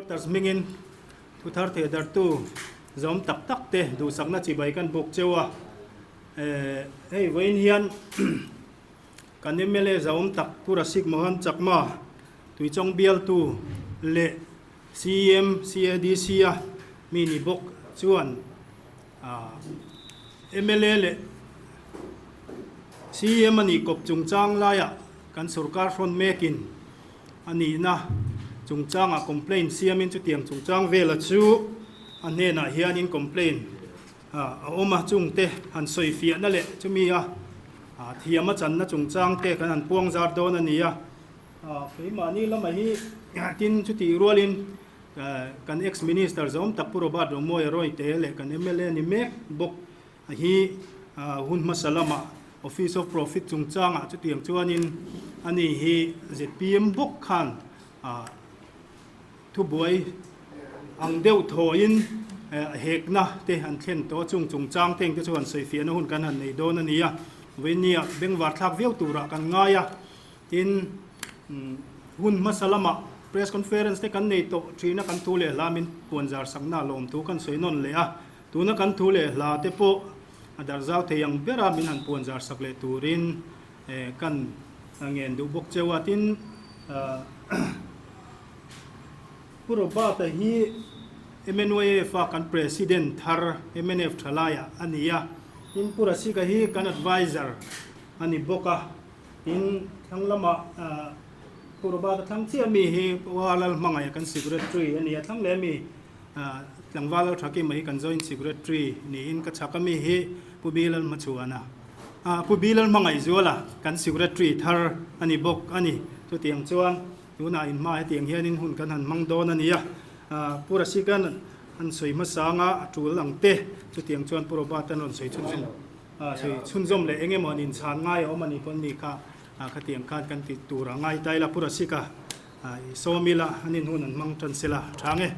doctors mingin thu thar the dar tu zom tak tak te du sakna chi bai kan bok chewa hei vein hian kan MLA zom tak pura sik mohan chakma tui chong bial tu le CM CADC a mi ni bok chuan MLA le CM ani kop chung chang laya kan sarkar front mekin ani na chung chang a complain CM in chu tiang chung chang vela chu ane na hian in complain oma chung te han soi fia na le chumi a thiama chan na chung chang te kan an puang zar don ani a phei mani lama hi tin chu ti rualin kan ex minister zom tapuro ba ro moi roi te le kan MLA ni mek bok hi hun masalama office of profit chung chang a chu tiang chuanin ani hi ZPM bok khan thu buai ang deuh thoin hek na te han thlen to chung chang teng te chuan soi fian hun kan han nei don ani a venia bengwar thak veu tura kan ngaya tin hun masalama press conference te kan nei to thina kan thu le lamin puanjar sakna lom tu kan soi non le a tuna kan thu le la te po adar zau te yang bera min han puanjar sakle turin kan ngen du bok chewa tin puro ba ta hi MNF kan president thar MNF thalaya ania in pura sika hi kan advisor ani boka in thanglama puro ba thang chia mi hi walal mangai kan secretary ania thang le mi tlangwal thaki mai kan joint secretary ni in ka chakami hi pubilal machuana pubilal mangai zola kan secretary thar ani bok ani to tiang chuan tuna in ma tiang hian in hun kan han mangdon ania pura sikan an soi masanga tul langte chu tiang chuan puro ba tan on soi chunjom le engemon in chan ngai omani pon ni kha khatiang khan kan ti tura ngai taila pura sika somila anin hun an mang tan sela thange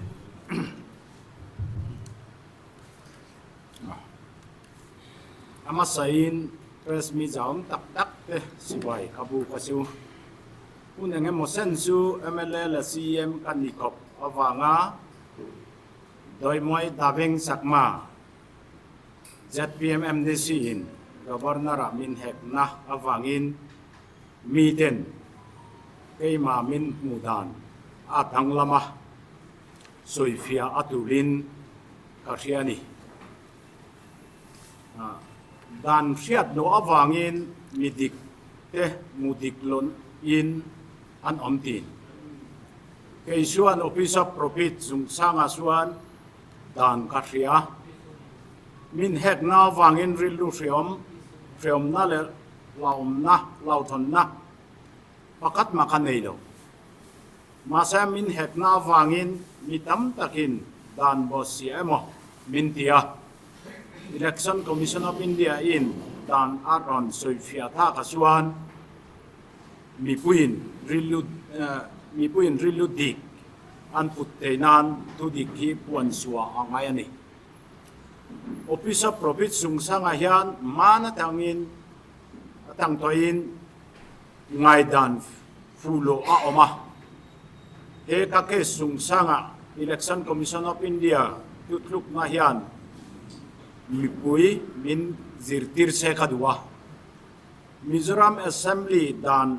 ama sain press mi jam tak tak te sibai kabu kasu unenge mosen su MLA la CM kan nikop awanga doi moi dabeng sakma ZPM MDC in governor min hek na awangin miten keima min mudan atang lama soifia atulin kashiani dan siat no awangin midik te mudik lon in an omtin kay suan office of profit sung sanga suan dan kasya min hek na wangin rilu friom na le laum na lauton na pakat makanay do masa min hek na wangin mitam takin dan boss mo mintia Election Commission of India in dan aron soifia tha kasuan mipuin rilu dik an putteinan tu dik hi puan suwa angayani Office of Profit sungsanga hian mana tangin tangtoin ngaidan fulo a oma he ka ke sungsanga Election Commission of India tutluk na hian mipui min zirtir se kadwa Mizoram Assembly dan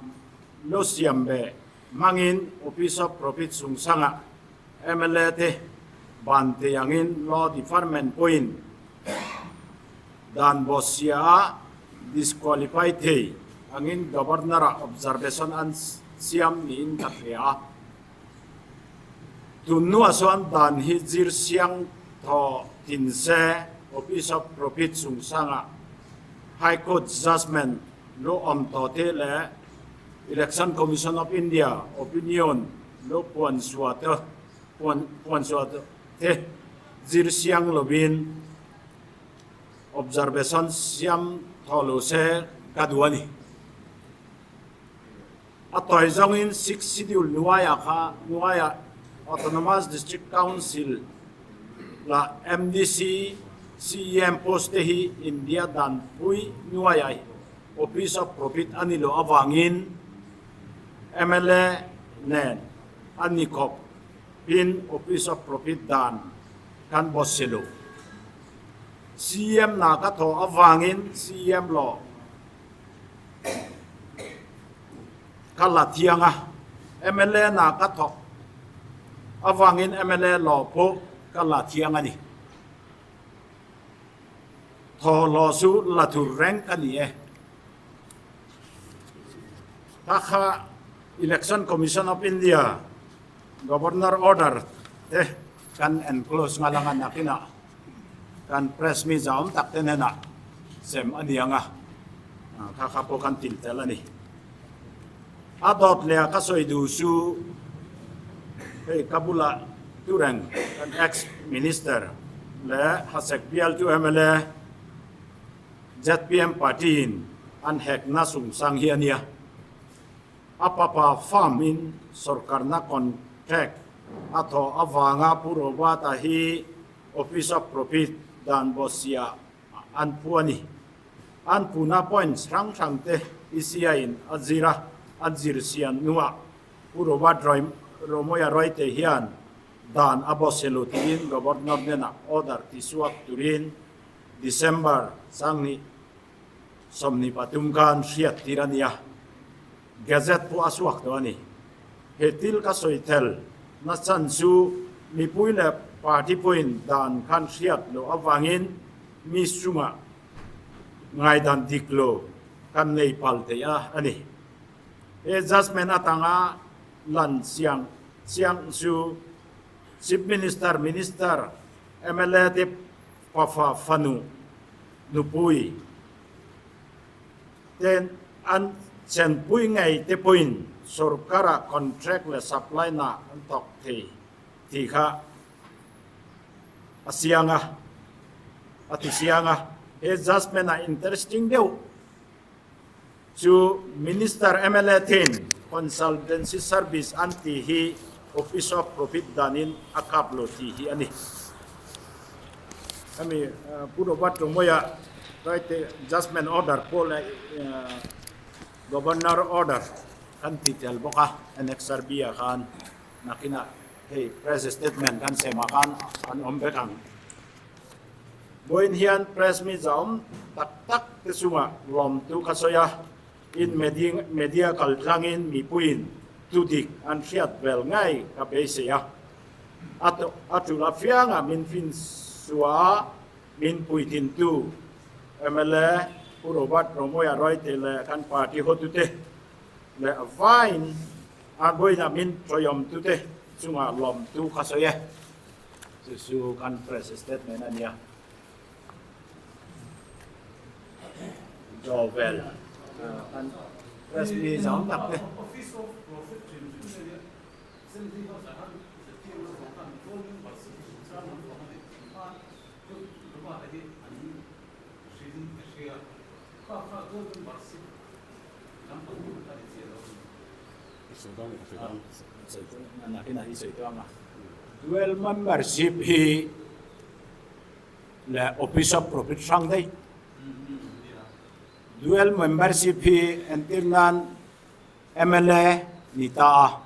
Losiambe mangin Office of Profit sungsanga MLA te bante yangin Law Department point dan bosia disqualified te angin Governor observation an siam ni in kakya tunu ason dan hijir siang to tinse Office of Profit sungsanga High Court judgment lo tote le Election Commission of India opinion lo puan suata te zir siang lobin observation siam tholo se kadwani atoy zongin 6 schedule nuaya Autonomous District Council la MDC CM poste hi India dan pui nuayai Office of Profit anilo awangin MLA nen anikop in Office of Profit dan kan boss selo CM na ka tho awangin CM lo kala thianga MLA na ka tho awangin MLA lo po kala thianga ni tho lo su la tu rank ani Kaka Election Commission of India Governor Order kan enclose ngalangan nakina kan press me zaum tak tenena sem anianga kakapo kan tiltela ni adot le kasoy dusu kabula turang kan ex minister le hasek bial tu MLA ZPM party an hek na sum sang hiania apa farmin sorkar na contract atau awanga puro wata hi Office of Profit dan bosia anpuani anpuna points rang te isiain azir sian nuwa puro wat romoya roite hian dan aboselutin gobernur nena order tisuak turin Desember sangni somni patumkan siat tirania Gazette po aswak to ani hetil ka soitel na sansu mi puile party point dan kan siat lo awangin mi suma ngai dan diklo kan nei palte ya ani adjustment atanga lan siang su chief minister MLA te pafa fanu nupui then an Sen pui ngai te puin sorkara contract le supply na antok ti kha asianga atisianga adjustment na interesting deu to minister MLA 10 consultancy service anti hi Office of Profit danin akaplo ti hi ani kami puro batro moya right adjustment order po Governor Order kan titel boka NXRB kan nakina press statement kan semakan an ombekang boin hian press mi zaum tak kesuma rom tu kasoya in media kaltangin mi puin tudik an fiat bel ngai ka besia atu la fianga min fin suwa min puitin tu MLA Purobat Romoya Roite le kan party hotute le avain agoi na min toyom tute sunga lom tu kasoye su kan press statement ania Jovel kan press mi zam tak te Dual membership hi le Office of Profit sang dai dual membership hi entirnan MLA nita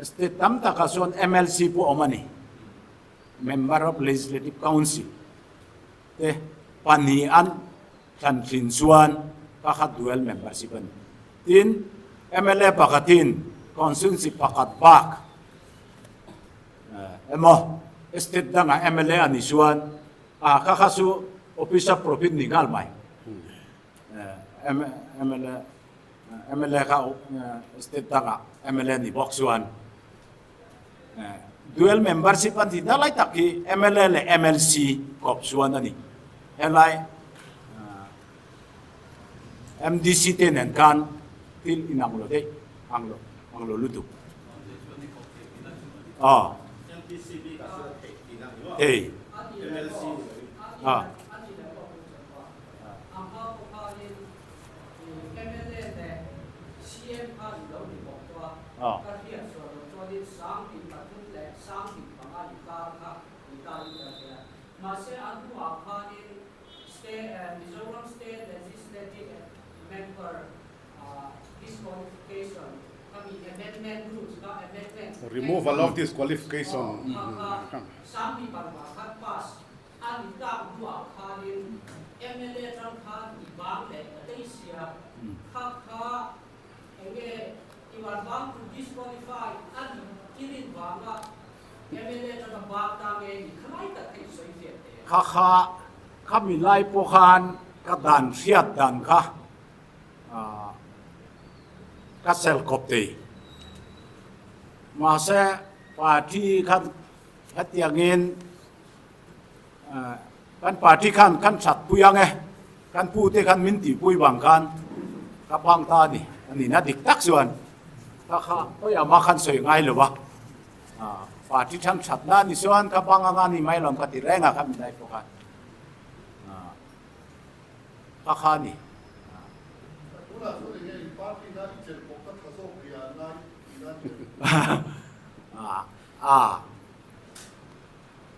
state tam takason MLC po omani Member of Legislative Council panian kan kinsuan kakat dual membership tin MLA pakatin konsunsi pakat bak emo state da nga MLA anisuan kakasu Office of Profit ningal mai MLA ka state da nga MLA ni boksuan dual membership an tidalay taki MLA le MLC kopsuan ani helai MDC tenen kan til inanglo de anglo lutu Mizoram State Legislative member disqualification kami amendment rules ka amendment Removal of disqualification. sami parwakat pas ani ta dua khalin MLA tang khan ibang le atesia kha enge iwan bang to disqualify ani kirin banga MLA tang bang ta nge khamai ta kai soi fiat kami lai pokan kadan siat dan kasel kopte masa parti kan hatiangin kan parti kan sat puyang kan pute kan minti puy bang kan kapang tani ani na diktak suan oh ya makan soi ngai lo ba parti kan sat na ni suan kapang ngani mai lom katirenga kami lai pokan kakani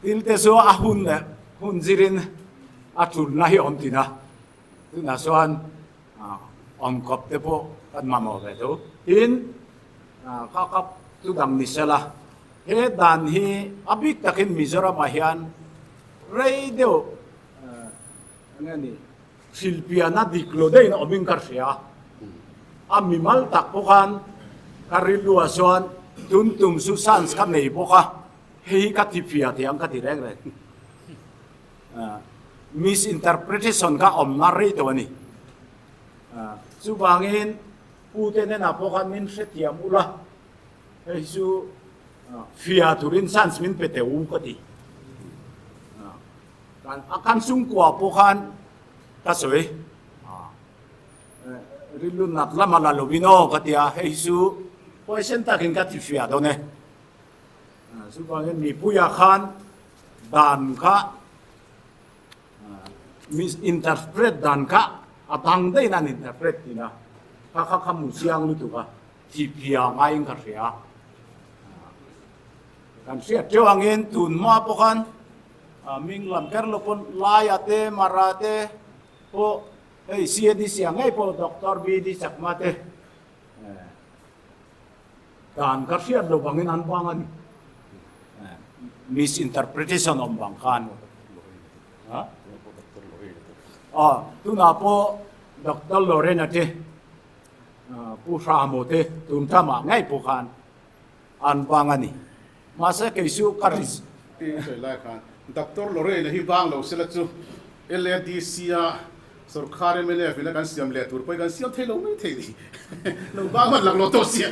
Tilte so ahun le hun zirin atul nahi omtina tu nasuan om kop tepo kan mamo beto in kakap tu dang nisela he dan hi abik takin Mizoram ahian radio ngani silpiana diklode na oming karsia amimal takpokan kariluason tuntum susans kan nei boka hei katipia tiang katireng re misinterpretation ka omnari to ni subangin putene na pokan min setiam ula hei su fiaturin sans min peteu kati kan akan sungkwa pokan kasoi rilun nat lama lalu bino katia heisu poisen takin katifia done subangin mi puya khan dan ka misinterpret dan ka atang dei nan interpret tina ka kamu siang lu tu ka tipia main karya kan sia joangin tun ma pokan ming lam kerlopon layate marate po siya di siya ngay po Dr. B.D. Sakmate dan karsiya lubangin ang bangan misinterpretation ng bangkan tuna po Dr. Lorena te pusha mo te tuntama ngay po kan ang bangan ni masa kaysu karis Dr. Lorena hibang lo sila tu LDC सरकार में ने फिर kan siam le tur pai kan siam thelo mai thei lo ba man lang lo to sia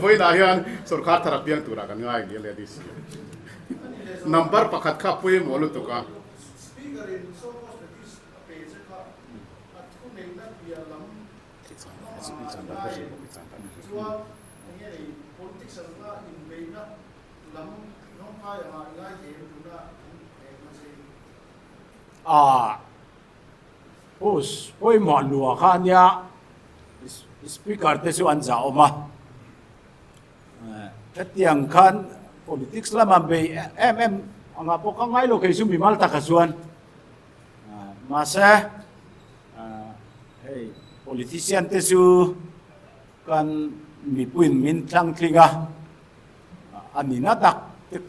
voi na hian sarkar thara piang tura kan ngai ge le dis number pakhat kha pui mo lo to ka speaker in so much that this page ka at ko nei na bia lam chua nge politics na in veina lam no ka ya ngai ge tu na Poi mo lua kanya speaker te su anja oma katiang kan politics lama be anga po ka ngai lo kay su mimal ta kasuan masa hey politician te su kan mi puin min tlang klinga anina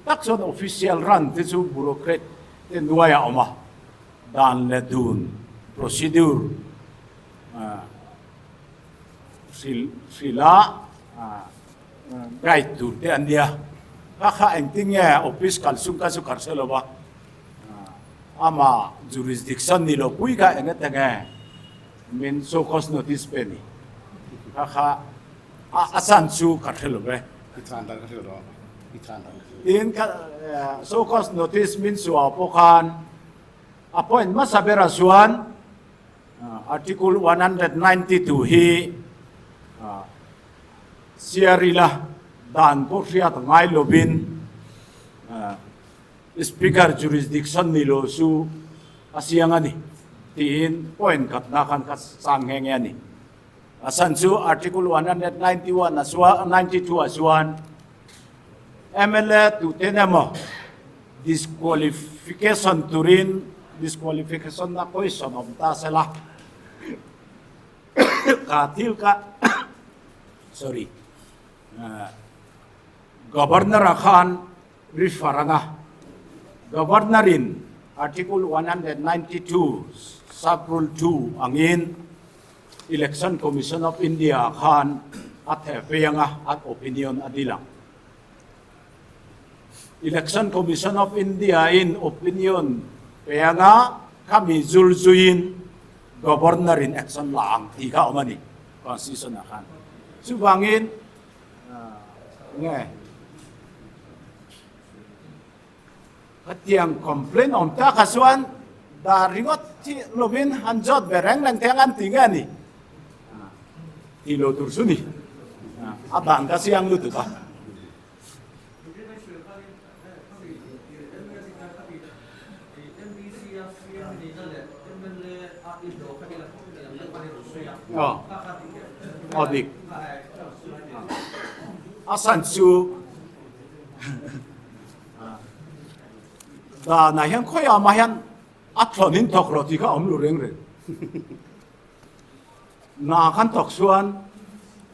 tak son official run te su bureaucrat te nuaya oma dan le dun prosedur sila guide to te andia kaka engtingnya office kalsung kasu karselo ba ama jurisdiction nilo pui ka engetenge min so cause notice peni kaka asan su karselo be ithan dan ka ro ithan in ka so cause notice min su apokan appoint masabera suan Article 192 hi siarila dan po siya tangay lobin speaker jurisdiction nilo su asiyangani tiin point katnakan kasanghengani asan su Article 191 aswa 92 aswan MLA tu tenemo disqualification turin disqualification na question of tasela katil ka sorry governor akan rifaranga governorin article 192 sub-rule 2 angin election commission of India akan at peyanga at opinion adilang election commission of India in opinion peyanga kami zulzuin governorin action lang tiga omani constitution akan subangin nge katiang komplain om ta kasuan daringot ti lobin hanjot bereng lang tiangan tinggal ni tilo tursuni abang kasi yang lutu ba 어디 아산수 나 나현 코야 마현 아트로닌 덕로티가 엄루랭레 나간 덕수한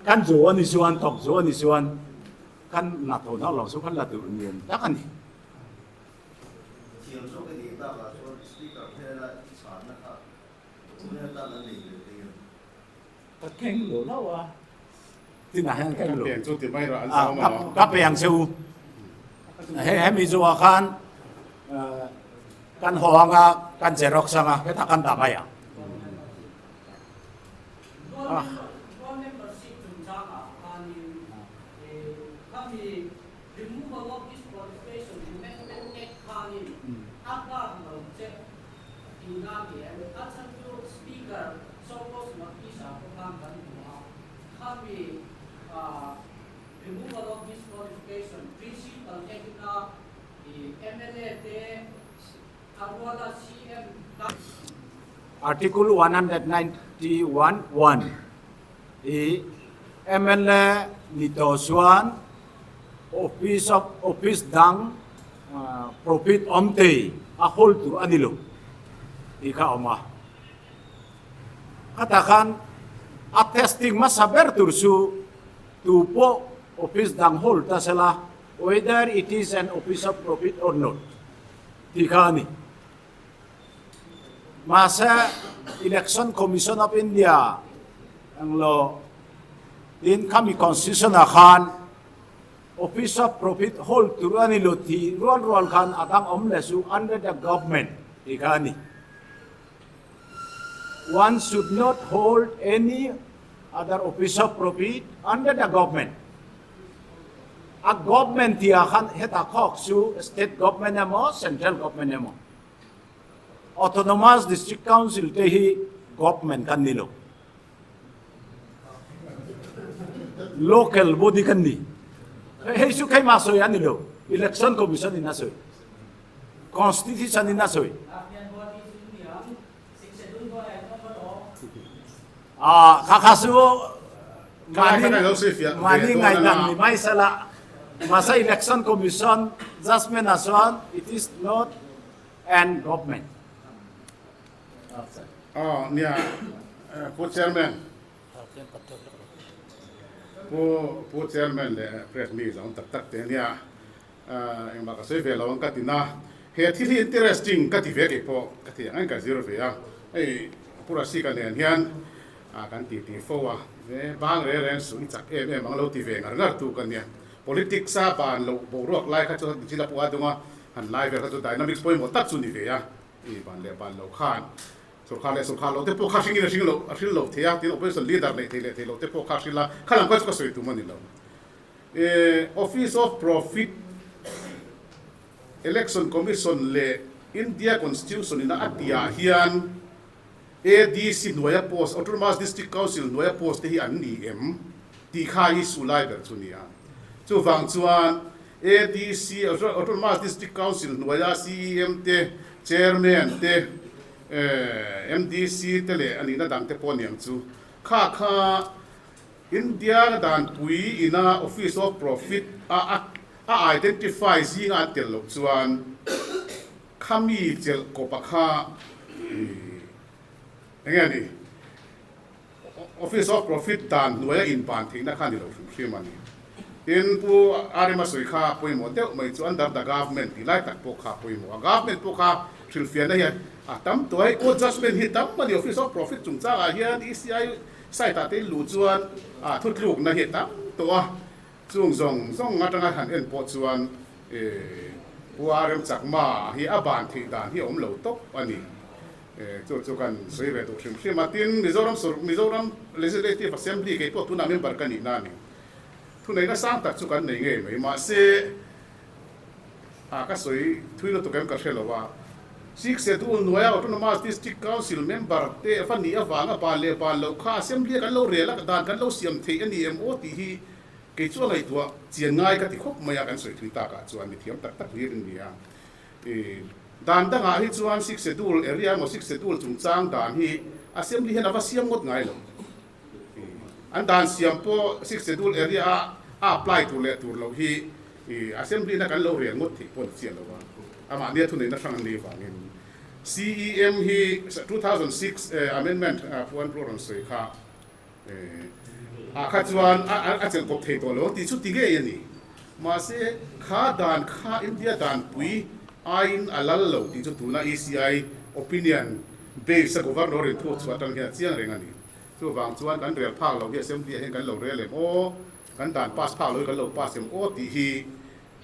간 조원이 수한 덕 조원이 수한 간 나토나 로수 간 라두르니엔 딱하니 keng lỗ lâu à tin là hàng keng lỗ Biển chút thì may rồi ăn sao mà cấp bèn siêu hay mi zo kan kan hoang à kan xerox sang à cái thằng kan đạp à removal of disqualification, principal ekina MLA te Arwala CM Article 191(1) MLA nito suan office dang profit omte ahol tu anilo ika oma katakan attesting masaber tursu tupo office dang hol tasela whether it is an office of profit or not tikani masa election commission of India ang lo din kami constitution akan office of profit hol turani lo ti ruan kan atang omlesu under the government tikani one should not hold any other office of profit under the government. A government dia kan heta kok su state government mo central government mo. Autonomous district council tehi government kan nilo. Local body kan ni. Hei su kai maso ya nilo. Election commission ni nasoy. Constitution ni nasoy. Kakasu mani ngay lang ni may sala masa election commission jasmine aswan it is not an government. Nia po chairman po chairman le press me zong tak te nia ang makasay ve lawang katina he thili interesting kative ke po kati ang ka zero ve ya ai pura si ka len hian kan ti fo wa ve bang re ren su chak mang lo ti ve ngar tu kan nia politics sa ban lo bo rok lai kha chu chila pu adunga han lai ve kha chu dynamics point mo tak chu ni ve ya I ban le ban lo khan so khale lo te po kha sing lo the ya tin operation leader le the lo te po kha sila khalam ka ko soi tu mani lo office of profit election commission le India constitution ina atia hian ADC Noya Post Autonomous District Council Noya Post hi an ni em ti khai sulai ber chunia chu wang chuan ADC Autonomous District Council Noya CEM te chairman te MDC te le ani na dang te poniam chu kha India dan pui ina office of profit a identify zinga tel lo chuan khami chel ko pakha engani Office of Profit dan nuaya in pan thing na khan lo shri mani in pu arima soi kha poi mo te mai chu under the government ti lai tak po kha poi mo government po kha thil fian na hian tam toy o judgment hi tam mani Office of Profit chung cha a hian ECI sai ta te lu chuan thut luk na hi tam to chung zong atanga han en po chuan pu arim chakma hi aban thi dan hi om lo tok ani chu kan soi ve to shim matin Mizoram Legislative Assembly ke po tu na member kan ni na ni thu nei na sang tak chu kan nei nge mai ma se ka soi thui lo to kan ka shelo wa six se tu noya autonomous district council member te fa ni awanga pa le pa lo kha assembly kan lo re la dan kan lo siam thei ani MOT hi ke chu lai tua chian ngai ka ti khop maya kan soi thui ta ka chu ani thiam tak tak ri rin dia dan dang a hi chuan six schedule area mo six schedule chung chang dan hi assembly hen ava siam ngot ngai lo an dan siam po six schedule area apply to le tur lo hi assembly na kan lo rian ngot thi pon chian lo wa ama ne thu nei na sang ni wa ngin CEM hi 2006 amendment puan program soi kha kha chuan a chen kop thei to lo ti chu ti ge yani ma se kha dan kha India dan pui ain alal lo ti chu tuna ECI opinion based sa governor in thu chuatang hian chiang reng ani chu wang chuan kan rel phak lo hi assembly hen kan lo rel o kan dan pass phak lo kan lo pass em o ti hi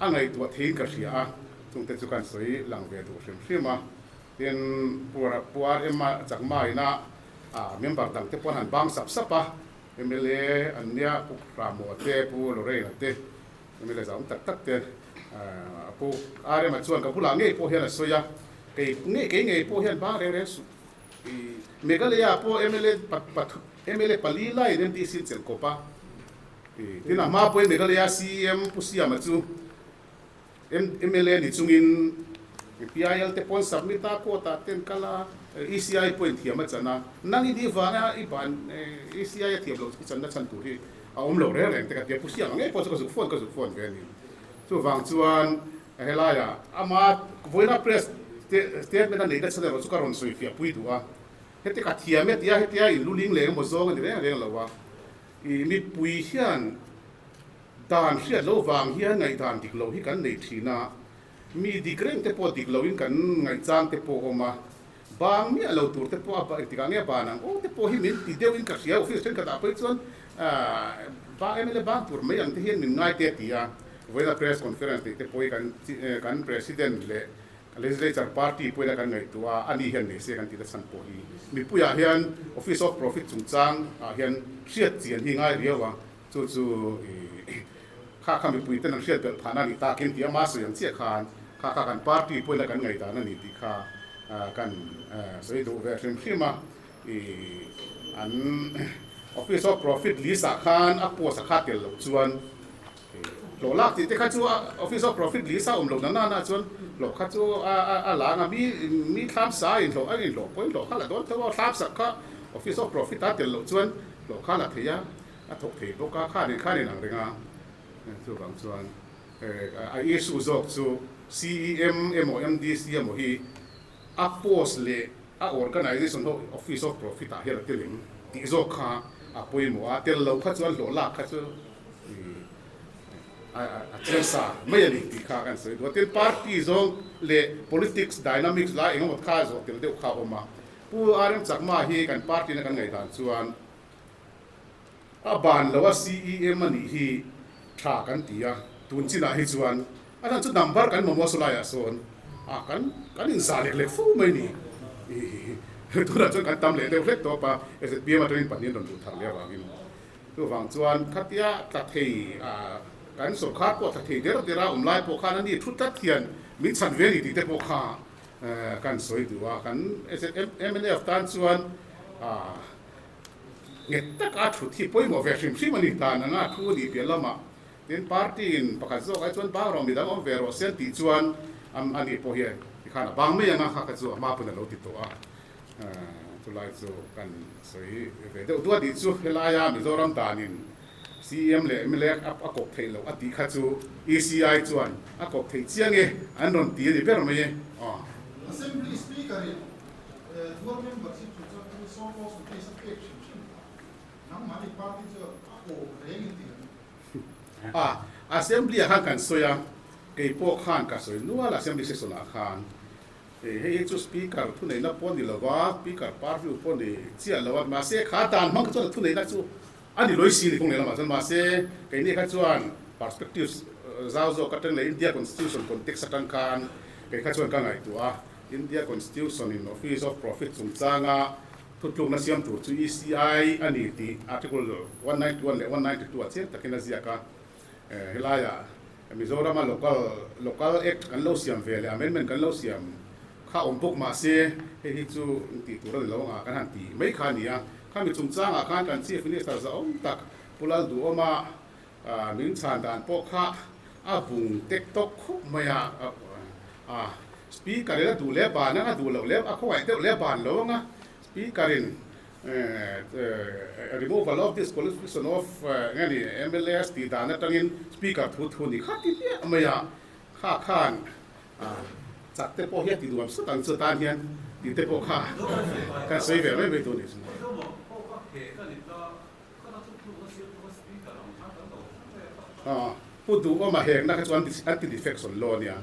angai tu thein ka ria chung te chu kan soi lang ve tu hrim ma tin puar emma chakma ina member dang te pon han bang sap sapa MLA ania pu ramo te pu lo re na te MLA zam tak tak te pu are ma chuan ka pula nge po hian soya ke nge po hian ba re su Meghalaya po MLA palila idem ti sin chel kopa tina ma po Meghalaya CM pusia ma chu MLA ni chungin PIL te pon submita ko ta ten kala ECI point hiam chana nangi di wanga iban ECI thiam lo chana chan tu hi om lo re te ka te pusia nge po ko su phone ve ni chu wang chuan helaya ama voina press statement na nei da chana ro chu ka ron soi fia pui duwa hete ka thiam me tia hetia in luling le mo zong ni re lo wa I mi pui hian dan hriat lo wang hian ngai dan dik lo hi kan nei thina mi dikreng te po dik lo in kan ngai chang te po oma bang mi alo tur te po apa tikang ya banang o te po hi min ti deu in ka sia office ten ka ta pe chon ba MLA bang tur mai ang te hian min ngai te tia voida press conference te po kan president le legislature party po kan ngai tua ani hian ne se kan ti da san po hi mi puya hian Office of Profit chung chang hian hriat chian hi ngai riawa chu kha mi pui ten ang hriat pel phana ni ta kin ti ama so yang che khan kha kan party po kan ngai ta na ni ti kha kan soi do ve hrim an Office of Profit Lisa Khan a po sa khatel lo chuan lo lak ti te kha chu Office of Profit Lisa lo na chuan lo kha chu a la nga mi tham sa in lo ai lo poi lo kha la don taw tham sa kha Office of Profit ta tel lo chuan lo kha la theya a thok thei lo ka kha ni nang renga chu bang chuan a issue zok chu CEM MOMDC mo hi a post le a organization ho Office of Profit a hela telling ti zo kha a poi mo a tel lo kha chuan lo la kha chu a chensa mai ani ti kha kan sei do tel party zong le politics dynamics la engom kha zo tel de kha oma pu arem chakma hi kan party na kan ngai dan chuan a ban lo a CEM ani hi tha kan tia tun china hi chuan anan chu number kan mo so la ya son kan in sa lek fu mai ni tu ra chu kan tam le de flek to pa SPP ma trin panin don tu thang le wa ngin tu wang chuan khatia ta thei kan so kha ko ta thei dera lai po kha ni thu ta thian min chan ve ni ti te po kha kan soi du wa kan MNF tan chuan nge ta ka thu thi poi mo ve hrim ani ta na nga thu ni pe lama den party in pakha zo ka chuan ba ro mi da om ve ro sen ti chuan ani po hi khana bang me yang kha ka chu ma pu na lo ti to tu lai chu kan soi ve de tu di chu helaya Mizoram danin CM le MLA a kop thei lo ati kha chu ECI chuan a kop thei chiange an ron ti ni ber mai Assembly Speaker, board membership to so close to case of action. assembly akan kan soya kay po khan ka soy nual assembly session akan hey chu speaker tu nei na pon di lawa speaker parview pon di chia lawa ma se kha tan mang chu tu nei na chu ani loi si ni kong nei la ma chan ma se kay ni kha chuan perspectives zao zo ka teng le India constitution context atang kan kay kha chuan ka ngai tu a India constitution in office of profit chung changa tutlung na siam tu chu ECI ani ti article 191 le 192 a chen takina zia ka helaya Mizoram local act kan lo siam vele amendment kan lo siam kha ompok ma se he chu ti tu ro lo nga kan han ti mai kha nia kha mi chung changa khan kan chief minister za om tak pulal du oma min chan dan po kha a bung tek tok khop maya speaker la du le ba na du lo le a khoi te le ban lo nga speaker in removal of this qualification of ngani MLS ti dana tangin speaker thu ni khati te amaya kha khan chak te po hian ti duam sa tang chutan hian ti te po kha kan sei ve mai tu ni pu du o ma heng na ka chuan anti defection law nia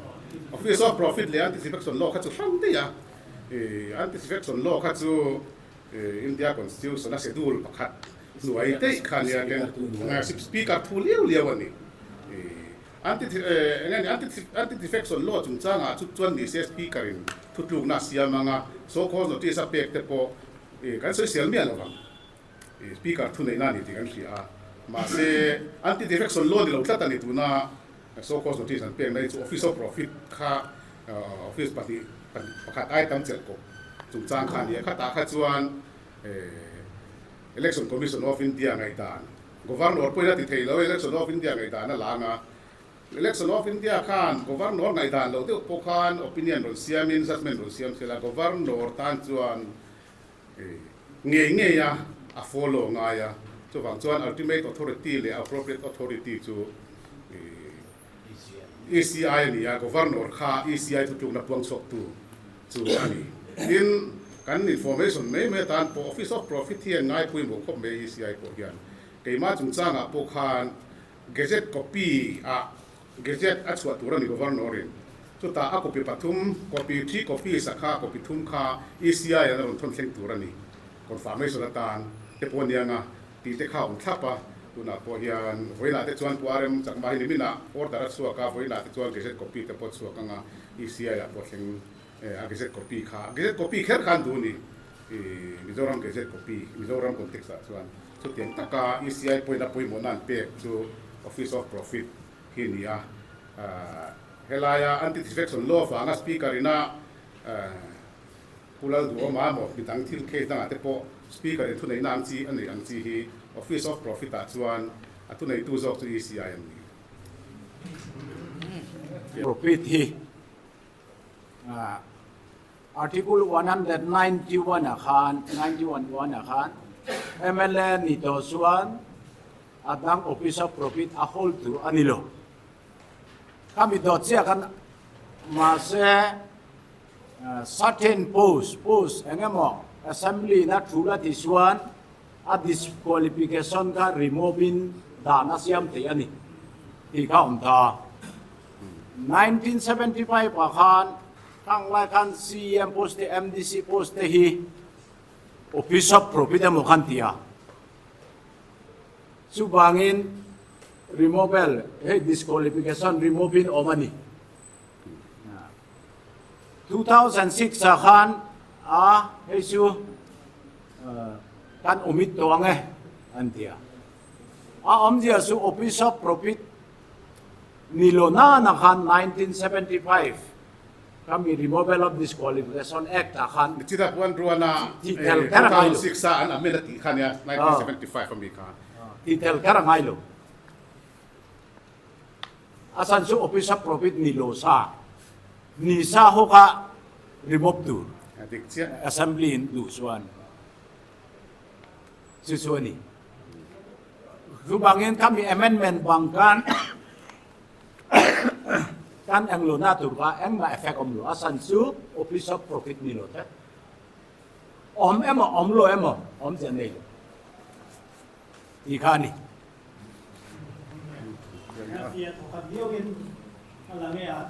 office of profit le anti defection law kha chu hlang te ya anti defection law kha chu India constitution na schedule pakhat nuai te khan ya gen speaker thu liu ani anti defection law chung changa chu chuan ni se speaker in thutluk na siamanga so cause notice a pek te po kan social media lo speaker thu nei na ni ti kan ria ma se anti defection law ni lo tlat ani tu na so cause notice an pek nei chu office of profit kha office party pakhat ai tam chel ko chung chang khan ya kha ta kha chuan election commission of India ngai dan governor poina ti thei lo election of India ngai dan la nga election of India khan governor ngai dan lo te po khan opinion ron siam in judgment ron siam sela governor tan chuan nge ya a follow nga ya chu wang chuan ultimate authority le appropriate authority chu ECI ni ya governor kha ECI tu na puang sok tu chu ani in kan information me tan po office of profit here ngai pui mo khop me ECI ko hian keima chung changa po khan gazette copy a gazette a chwa tur ni governor in chu ta a copy pathum copy 3 copy sakha copy thum kha ECI an ron thon thleng tur ani confirmation atan te pon yang a ti te kha on thapa tu na po hian voila te chuan puarem chakma hi nimina order chu ka voila te chuan gazette copy te po chu ka nga ECI a po thleng a gazette copy kher khan du ni Mizoram gazette copy Mizoram context a chuan chu tiang taka ECI poina poi mo nan pe chu office of profit hi nia helaya anti defection law fa nga speaker ina pulal du ma mo bitang thil ke tanga te po speaker thu nei nam chi ani ang chi hi office of profit a chuan atu nei tu zok chu ECI an ni profit hi Article 191 akan 91 akan MLA ni Tosuan adang office of profit a hold to anilo kami dot siya kan mase certain post engemo assembly na thula tisuan a disqualification ka removing dana siam te ani ti ka umta 1975 akan kang lakan CM post te MDC post te hi office of profit mo kan tia subangin removal disqualification removing o money 2006 akan hesu kan umit doang antia dia su office of profit nilona nakan 1975 kami removal of disqualification act akan Cita puan ruana Titel karang 2006 an amenity kan ya 1975 kami kan titel karangailo asan su office of profit nilosa nisa ho ka remove tu adik cia assembly in Lusuan Susuani subangin kami amendment bangkan kan ang lo na turka ang na effect om lo asan su office of profit nilo te om lo om jan nei ti kha ni Dia thokhat diogin alange a